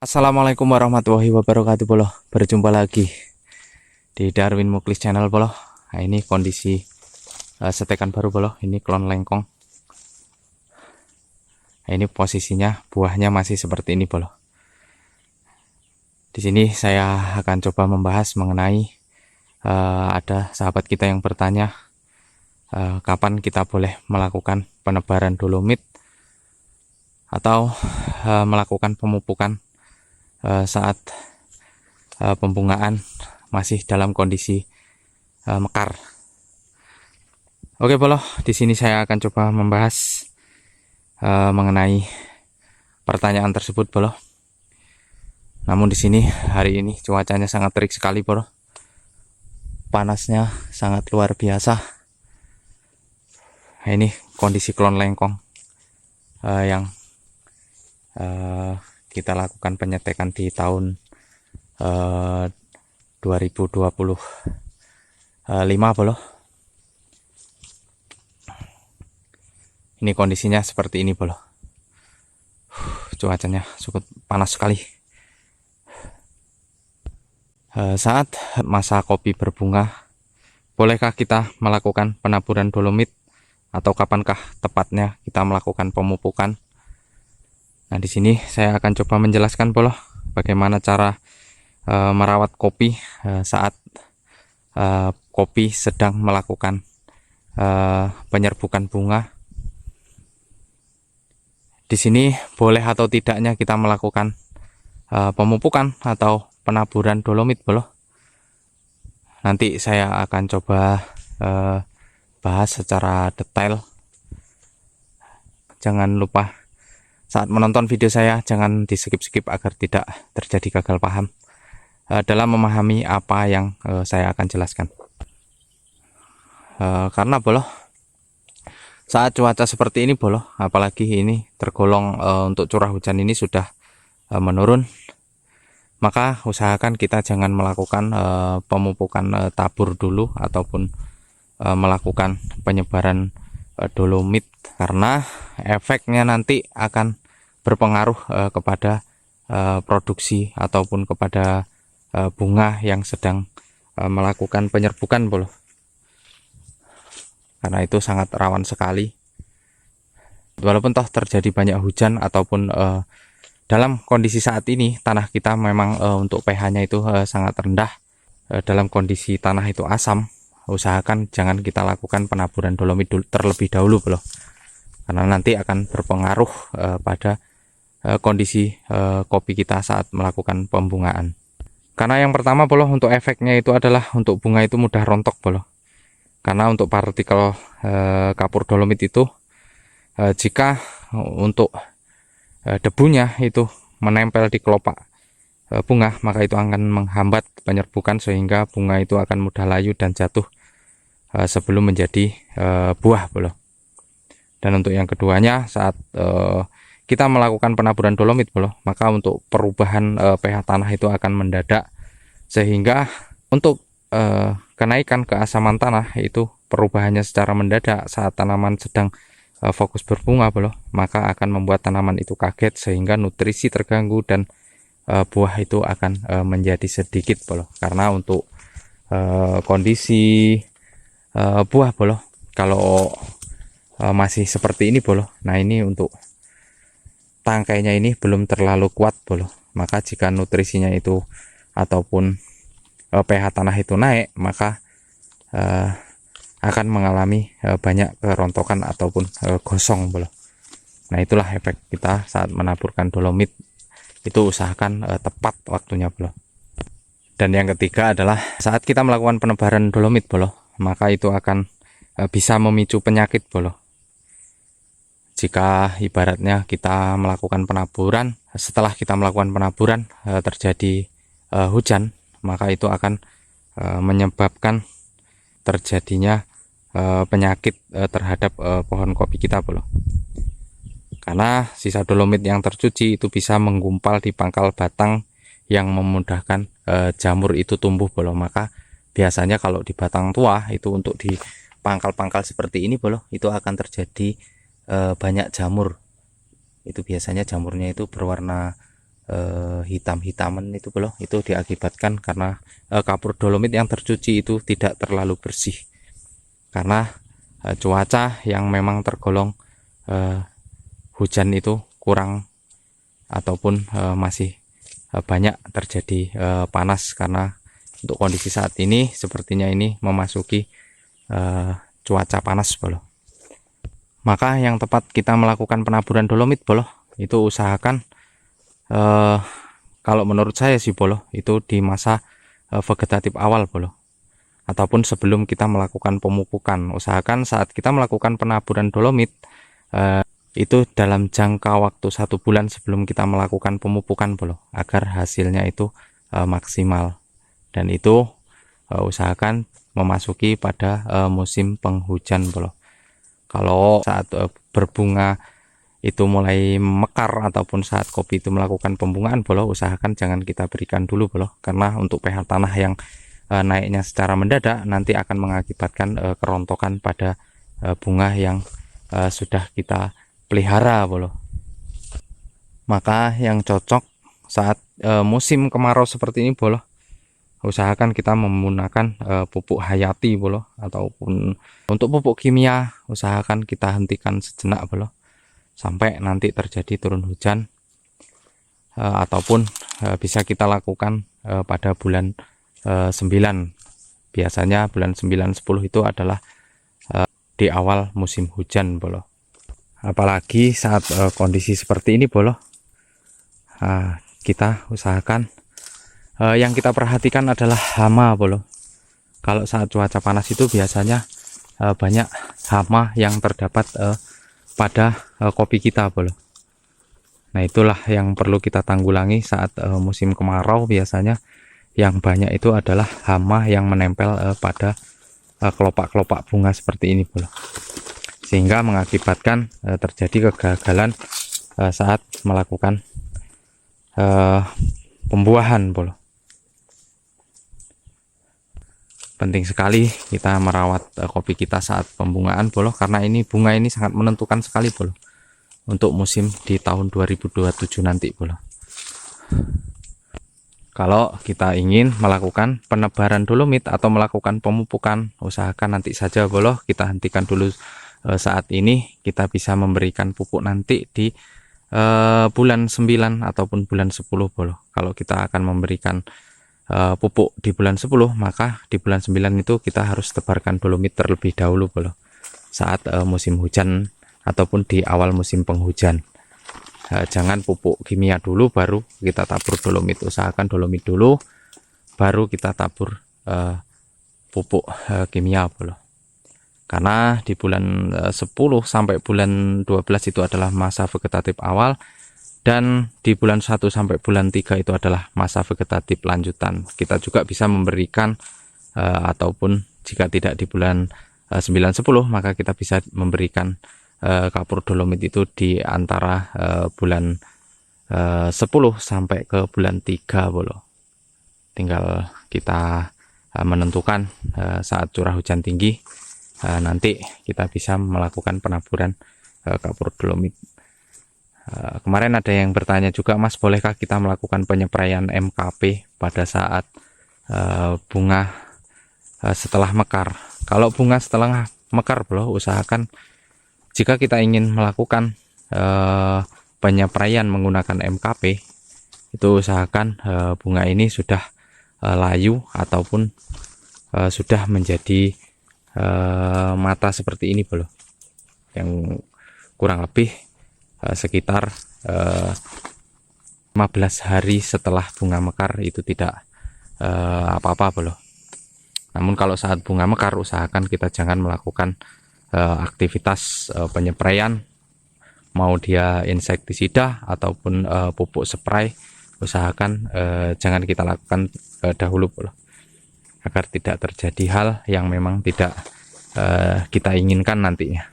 Assalamualaikum warahmatullahi wabarakatuh bolo. Berjumpa lagi di Darwin Muklis Channel bolo. Nah, ini kondisi setekan baru bolo. Ini klon lengkong. Nah, ini posisinya buahnya masih seperti ini bolo. Di sini saya akan coba membahas mengenai ada sahabat kita yang bertanya kapan kita boleh melakukan penebaran dolomit atau melakukan pemupukan saat pembungaan masih dalam kondisi mekar. Oke bolo, di sini saya akan coba membahas mengenai pertanyaan tersebut bolo. Namun di sini hari ini cuacanya sangat terik sekali bolo. Panasnya sangat luar biasa. Nah, ini kondisi klon lengkong yang kita lakukan penyetekan di tahun 2025 bolo. Ini kondisinya seperti ini bolo. Cuacanya cukup panas sekali. Saat masa kopi berbunga, bolehkah kita melakukan penaburan dolomit atau kapankah tepatnya kita melakukan pemupukan? Nah, di sini saya akan coba menjelaskan bolo bagaimana cara merawat kopi saat kopi sedang melakukan penyerbukan bunga. Di sini boleh atau tidaknya kita melakukan pemupukan atau penaburan dolomit bolo. Nanti saya akan coba bahas secara detail. Jangan lupa saat menonton video saya jangan di skip-skip agar tidak terjadi gagal paham dalam memahami apa yang saya akan jelaskan. Karena bolo, saat cuaca seperti ini bolo, apalagi ini tergolong untuk curah hujan ini sudah menurun, maka usahakan kita jangan melakukan pemupukan tabur dulu ataupun melakukan penyebaran dolomit, karena efeknya nanti akan berpengaruh kepada produksi ataupun kepada bunga yang sedang melakukan penyerbukan bolo. Karena itu sangat rawan sekali. Walaupun toh terjadi banyak hujan ataupun dalam kondisi saat ini tanah kita memang untuk pH-nya itu sangat rendah, dalam kondisi tanah itu asam, usahakan jangan kita lakukan penaburan dolomit terlebih dahulu bolo. Karena nanti akan berpengaruh pada kondisi kopi kita saat melakukan pembungaan. Karena yang pertama bolo, untuk efeknya itu adalah untuk bunga itu mudah rontok bolo. Karena untuk partikel kapur dolomit itu jika untuk debunya itu menempel di kelopak bunga, maka itu akan menghambat penyerbukan sehingga bunga itu akan mudah layu dan jatuh sebelum menjadi buah bolo. Dan untuk yang keduanya, saat kita melakukan penaburan dolomit bolo, maka untuk perubahan pH tanah itu akan mendadak, sehingga untuk kenaikan keasaman tanah itu perubahannya secara mendadak saat tanaman sedang fokus berbunga bolo, maka akan membuat tanaman itu kaget sehingga nutrisi terganggu dan buah itu akan menjadi sedikit bolo. Karena untuk kondisi buah bolo, kalau masih seperti ini bolo, nah ini untuk tangkainya ini belum terlalu kuat bolo, maka jika nutrisinya itu ataupun pH tanah itu naik, maka akan mengalami banyak kerontokan ataupun gosong bolo. Nah, itulah efek kita saat menaburkan dolomit, itu usahakan tepat waktunya bolo. Dan yang ketiga adalah saat kita melakukan penebaran dolomit bolo, maka itu akan bisa memicu penyakit bolo. Jika ibaratnya kita melakukan penaburan, setelah kita melakukan penaburan terjadi hujan, maka itu akan menyebabkan terjadinya penyakit terhadap pohon kopi kita bolo. Karena sisa dolomit yang tercuci itu bisa menggumpal di pangkal batang yang memudahkan jamur itu tumbuh bolo. Maka biasanya kalau di batang tua itu untuk di pangkal-pangkal seperti ini bolo, itu akan terjadi banyak jamur. Itu biasanya jamurnya itu berwarna hitam-hitaman itu bolo, itu diakibatkan karena kapur dolomit yang tercuci itu tidak terlalu bersih karena cuaca yang memang tergolong hujan itu kurang ataupun masih banyak terjadi panas, karena untuk kondisi saat ini sepertinya ini memasuki cuaca panas bolo. Maka yang tepat kita melakukan penaburan dolomit bolo, itu usahakan kalau menurut saya sih bolo, itu di masa vegetatif awal bolo, ataupun sebelum kita melakukan pemupukan. Usahakan saat kita melakukan penaburan dolomit itu dalam jangka waktu 1 bulan sebelum kita melakukan pemupukan bolo, agar hasilnya itu maksimal. Dan itu usahakan memasuki pada musim penghujan bolo. Kalau saat berbunga itu mulai mekar ataupun saat kopi itu melakukan pembungaan bolo, usahakan jangan kita berikan dulu bolo, karena untuk pH tanah yang naiknya secara mendadak nanti akan mengakibatkan kerontokan pada bunga yang sudah kita pelihara bolo. Maka yang cocok saat musim kemarau seperti ini bolo, usahakan kita menggunakan pupuk hayati bolo, ataupun untuk pupuk kimia usahakan kita hentikan sejenak bolo sampai nanti terjadi turun hujan, ataupun bisa kita lakukan pada bulan 9. Biasanya bulan 9-10 itu adalah di awal musim hujan bolo. Apalagi saat kondisi seperti ini bolo, kita usahakan yang kita perhatikan adalah hama bolo. Kalau saat cuaca panas itu biasanya banyak hama yang terdapat pada kopi kita bolo. Nah itulah yang perlu kita tanggulangi saat musim kemarau. Biasanya yang banyak itu adalah hama yang menempel pada kelopak-kelopak bunga seperti ini bolo, sehingga mengakibatkan terjadi kegagalan saat melakukan pembuahan bolo. Penting sekali kita merawat kopi kita saat pembungaan bolo, karena ini bunga ini sangat menentukan sekali bolo untuk musim di tahun 2027 nanti bolo. Kalau kita ingin melakukan penebaran dolomit atau melakukan pemupukan, usahakan nanti saja bolo, kita hentikan dulu saat ini. Kita bisa memberikan pupuk nanti di bulan 9 ataupun bulan 10 bolo. Kalau kita akan memberikan pupuk di bulan 10, maka di bulan 9 itu kita harus tebarkan dolomit terlebih dahulu bolo, saat musim hujan ataupun di awal musim penghujan. Jangan pupuk kimia dulu baru kita tabur dolomit. Usahakan dolomit dulu baru kita tabur pupuk kimia bolo. Karena di bulan 10 sampai bulan 12 itu adalah masa vegetatif awal, dan di bulan 1 sampai bulan 3 itu adalah masa vegetatif lanjutan. Kita juga bisa memberikan ataupun jika tidak di bulan 9-10, maka kita bisa memberikan kapur dolomit itu di antara bulan 10 sampai ke bulan 3 bolo. Tinggal kita menentukan saat curah hujan tinggi, nanti kita bisa melakukan penaburan kapur dolomit. Kemarin ada yang bertanya juga, Mas, bolehkah kita melakukan penyepraian MKP pada saat bunga setelah mekar? Kalau bunga setelah mekar bro, usahakan jika kita ingin melakukan penyepraian menggunakan MKP, itu usahakan bunga ini sudah layu ataupun sudah menjadi mata seperti ini bro, yang kurang lebih sekitar 15 hari setelah bunga mekar itu tidak apa-apa bro. Namun kalau saat bunga mekar, usahakan kita jangan melakukan aktivitas penyepraian, mau dia insektisida ataupun pupuk spray, usahakan jangan kita lakukan dahulu bro, agar tidak terjadi hal yang memang tidak kita inginkan nantinya.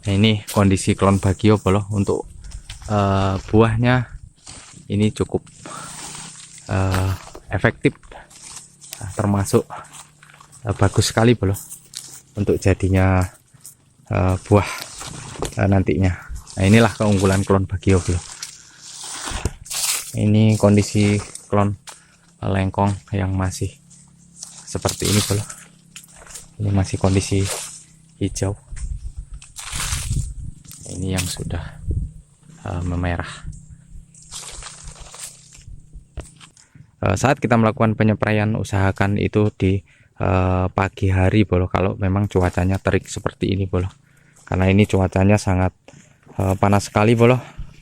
Nah, ini kondisi klon bagio bro, untuk buahnya ini cukup efektif, termasuk bagus sekali bro untuk jadinya buah nantinya. Nah, inilah keunggulan klon bagio bro. Ini kondisi klon lengkong yang masih seperti ini bro. Ini masih kondisi hijau. Ini yang sudah memerah. Saat kita melakukan penyepraian, usahakan itu di pagi hari bro, kalau memang cuacanya terik seperti ini bro. Karena ini cuacanya sangat panas sekali bro.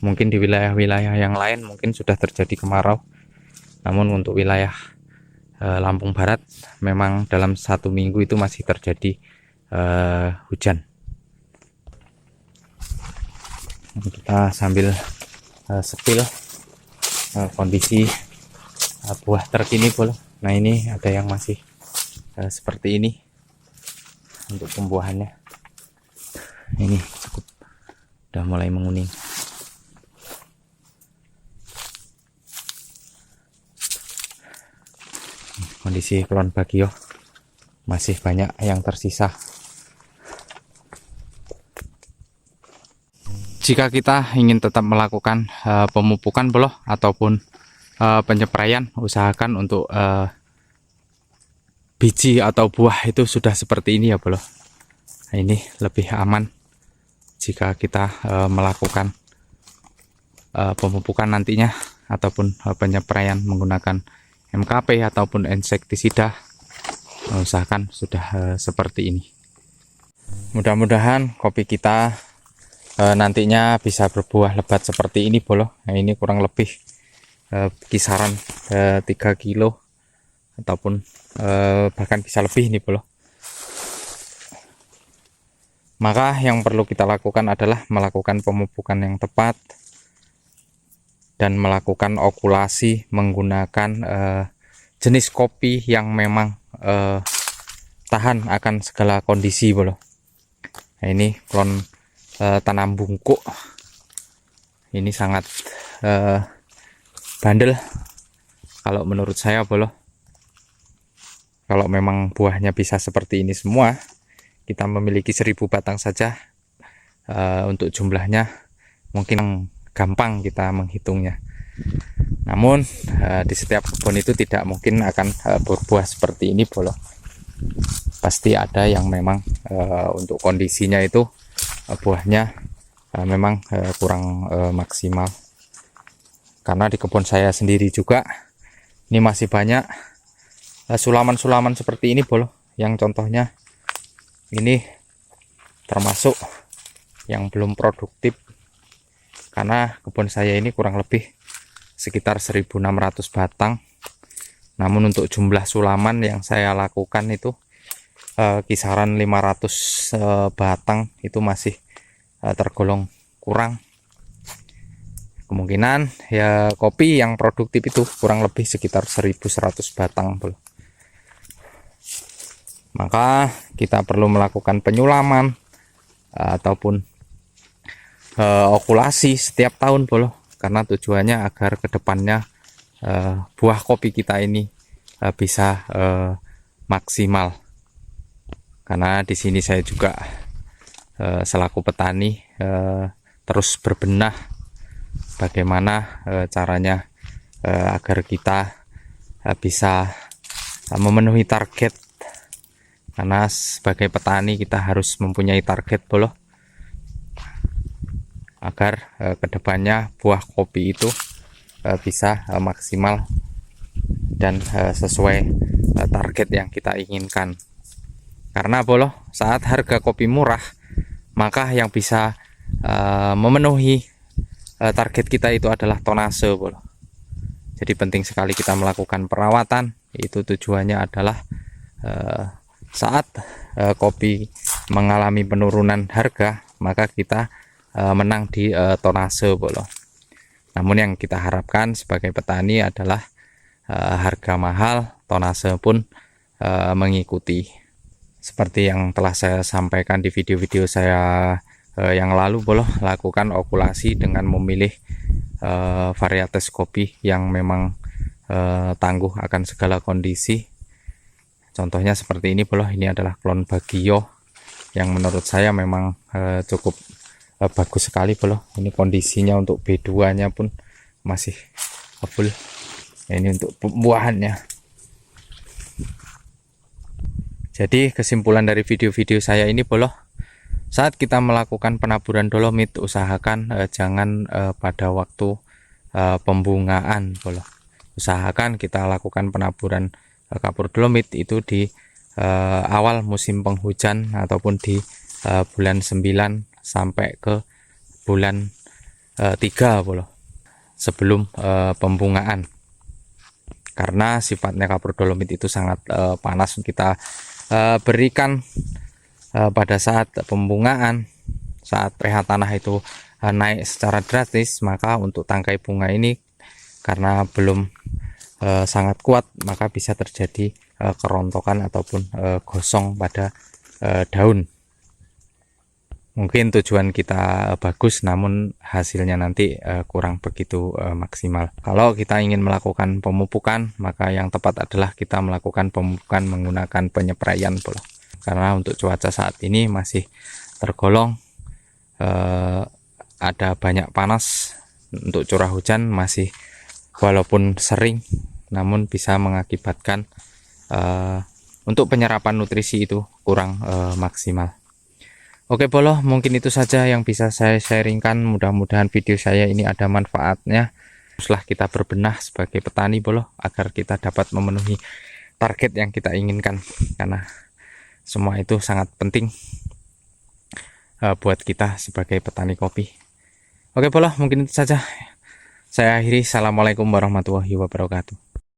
Mungkin di wilayah-wilayah yang lain mungkin sudah terjadi kemarau, namun untuk wilayah Lampung Barat memang dalam 1 minggu itu masih terjadi hujan. Kita sambil sepil kondisi buah terkini bro. Nah ini ada yang masih seperti ini untuk pembuahannya. Ini cukup udah mulai menguning. Kondisi klon bagio masih banyak yang tersisa. Jika kita ingin tetap melakukan pemupukan bro ataupun penyepraian, usahakan untuk biji atau buah itu sudah seperti ini ya bro. Nah, ini lebih aman jika kita melakukan pemupukan nantinya ataupun penyepraian menggunakan MKP ataupun insektisida, usahakan sudah seperti ini. Mudah-mudahan kopi kita nantinya bisa berbuah lebat seperti ini bro. Nah ini kurang lebih kisaran 3 kilo ataupun bahkan bisa lebih nih bro. Maka yang perlu kita lakukan adalah melakukan pemupukan yang tepat dan melakukan okulasi menggunakan jenis kopi yang memang tahan akan segala kondisi bro. Nah ini klon tanam bungkuk, ini sangat bandel kalau menurut saya bro. Kalau memang buahnya bisa seperti ini semua, kita memiliki 1000 batang saja, untuk jumlahnya mungkin gampang kita menghitungnya. Namun di setiap kebun itu tidak mungkin akan berbuah seperti ini bro. Pasti ada yang memang untuk kondisinya itu buahnya memang kurang maksimal. Karena di kebun saya sendiri juga ini masih banyak sulaman-sulaman seperti ini bro, yang contohnya ini termasuk yang belum produktif. Karena kebun saya ini kurang lebih sekitar 1600 batang, namun untuk jumlah sulaman yang saya lakukan itu kisaran 500 batang, itu masih tergolong kurang. Kemungkinan ya kopi yang produktif itu kurang lebih sekitar 1100 batang bro. Maka kita perlu melakukan penyulaman ataupun okulasi setiap tahun bro, karena tujuannya agar kedepannya buah kopi kita ini bisa maksimal. Karena di sini saya juga selaku petani terus berbenah bagaimana caranya agar kita bisa memenuhi target. Karena sebagai petani kita harus mempunyai target bro, agar kedepannya buah kopi itu bisa maksimal dan sesuai target yang kita inginkan. Karena bro, saat harga kopi murah, maka yang bisa memenuhi target kita itu adalah tonase bro. Jadi penting sekali kita melakukan perawatan. Itu tujuannya adalah saat kopi mengalami penurunan harga, maka kita menang di tonase bro. Namun yang kita harapkan sebagai petani adalah harga mahal, tonase pun mengikuti. Seperti yang telah saya sampaikan di video-video saya yang lalu bro, lakukan okulasi dengan memilih varietas kopi yang memang tangguh akan segala kondisi. Contohnya seperti ini bro, ini adalah klon bagio yang menurut saya memang cukup bagus sekali bro. Ini kondisinya untuk B2 nya pun masih kebul. Ini untuk pembuahannya. Jadi kesimpulan dari video-video saya ini boloh, saat kita melakukan penaburan dolomit usahakan jangan pada waktu pembungaan boloh. Usahakan kita lakukan penaburan kapur dolomit itu di awal musim penghujan ataupun di bulan 9 sampai ke bulan 3 boloh, sebelum pembungaan. Karena sifatnya kapur dolomit itu sangat panas, kita berikan pada saat pembungaan, saat pH tanah itu naik secara drastis, maka untuk tangkai bunga ini karena belum sangat kuat, maka bisa terjadi kerontokan ataupun gosong pada daun. Mungkin tujuan kita bagus, namun hasilnya nanti kurang begitu maksimal. Kalau kita ingin melakukan pemupukan, maka yang tepat adalah kita melakukan pemupukan menggunakan penyepraian boloh. Karena untuk cuaca saat ini masih tergolong ada banyak panas, untuk curah hujan masih walaupun sering, namun bisa mengakibatkan untuk penyerapan nutrisi itu kurang maksimal. Oke boloh, mungkin itu saja yang bisa saya sharingkan. Mudah-mudahan video saya ini ada manfaatnya. Setelah kita berbenah sebagai petani boloh, agar kita dapat memenuhi target yang kita inginkan. Karena semua itu sangat penting buat kita sebagai petani kopi. Oke boloh, mungkin itu saja. Saya akhiri. Assalamualaikum warahmatullahi wabarakatuh.